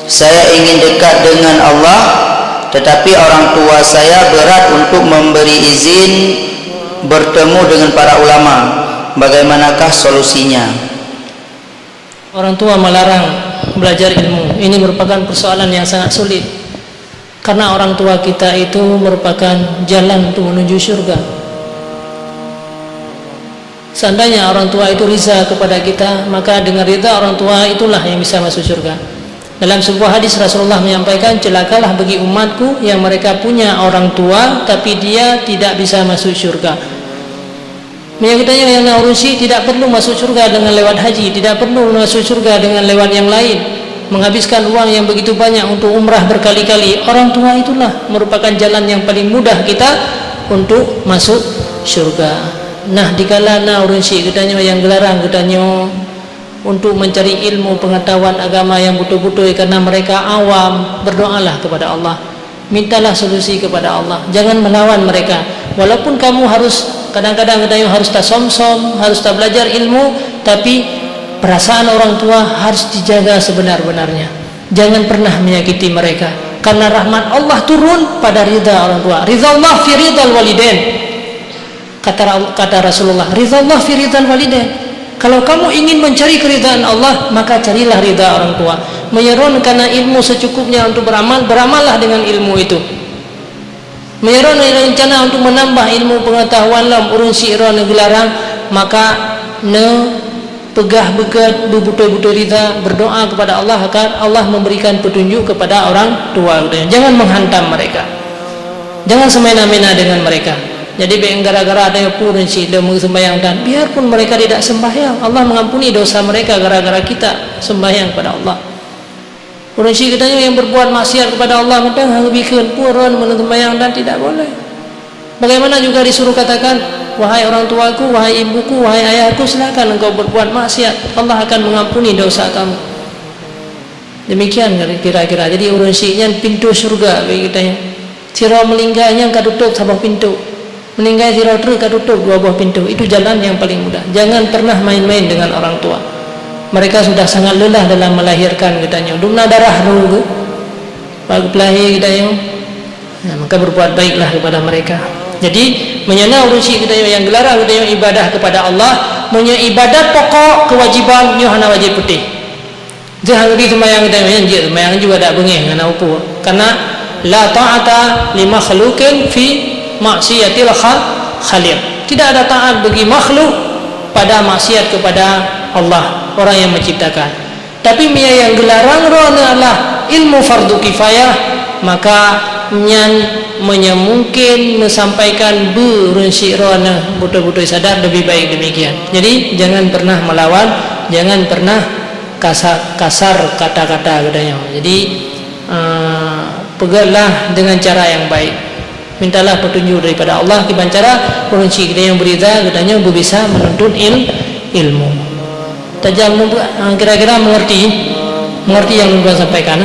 Saya ingin dekat dengan Allah, tetapi orang tua saya berat untuk memberi izin bertemu dengan para ulama. Bagaimanakah solusinya? Orang tua melarang belajar ilmu. Ini merupakan persoalan yang sangat sulit, karena orang tua kita itu merupakan jalan untuk menuju surga. Seandainya orang tua itu riza kepada kita, maka dengan rida orang tua itulah yang bisa masuk surga. Dalam sebuah hadis Rasulullah menyampaikan, celakalah bagi umatku yang mereka punya orang tua tapi dia tidak bisa masuk surga. Menyakitnya yang urusi tidak perlu masuk surga dengan lewat haji, tidak perlu masuk surga dengan lewat yang lain, menghabiskan uang yang begitu banyak untuk umrah berkali-kali. Orang tua itulah merupakan jalan yang paling mudah kita untuk masuk surga. Nah, dikala urusi katanya yang gelarang katanya untuk mencari ilmu pengetahuan agama yang betul-betul, karena mereka awam, berdoalah kepada Allah, mintalah solusi kepada Allah, jangan melawan mereka. Walaupun kamu harus kadang-kadang harus tak som-som, harus tak belajar ilmu, tapi perasaan orang tua harus dijaga sebenar-benarnya. Jangan pernah menyakiti mereka, karena rahmat Allah turun pada ridha orang tua. Ridha Allah fi ridhal walidain, kata Rasulullah, ridha Allah fi ridhal walidain. Kalau kamu ingin mencari keridhaan Allah, maka carilah ridha orang tua. Menyeron karena ilmu secukupnya untuk beramal, beramallah dengan ilmu itu. Menyeron rencana untuk menambah ilmu pengetahuan dalam urun syi'ra negelaran, maka pegah begat betul-betul ridha, berdoa kepada Allah agar Allah memberikan petunjuk kepada orang tua. Jangan menghantam mereka, jangan semena-mena dengan mereka. Jadi gara-gara ada yang urun syi'ra sembahyang, dan biarpun mereka tidak sembahyang, Allah mengampuni dosa mereka gara-gara kita sembahyang kepada Allah. Orang syirik katanya yang berbuat maksiat kepada Allah, maka bikin puran menuntunbayang dan tidak boleh. Bagaimana juga disuruh katakan, wahai orang tuaku, wahai ibuku, wahai ayahku, silakan engkau berbuat maksiat, Allah akan mengampuni dosa kamu. Demikian kira-kira. Jadi orang syiriknya pintu surga bagi kita. Sirau melinggahnya katutup sabah pintu, meninggal sirau terus katutup dua buah pintu. Itu jalan yang paling mudah. Jangan pernah main-main dengan orang tua. Mereka sudah sangat lelah dalam melahirkan katanya, dumna darah dulu bagi pelahir katanya. Nah, maka berbuat baiklah kepada mereka. Jadi menyana urusi katanya yang gelarang katanya ibadah kepada Allah, punya ibadat pokok kewajiban nyo hana wajib putih. Jangan pergi sembahyang katanya anjir, sembahyang juga tak bengih ngana upu. Karena la ta'ata li makhluqin fi maksiatil khaliq. Tidak ada taat bagi makhluk pada maksiat kepada Allah, orang yang menciptakan. Tapi yang gelarang rohna adalah ilmu fardu kifayah, maka mungkin menyampaikan berun syi'rona betul-betul sadar lebih baik demikian. Jadi jangan pernah melawan, jangan pernah kasar kata-kata katanya. Jadi peganglah dengan cara yang baik, mintalah petunjuk daripada Allah dengan cara urun syi'ra yang berita katanya bisa menuntut ilmu. Tajam kira-kira mengerti yang Tuhan sampaikan.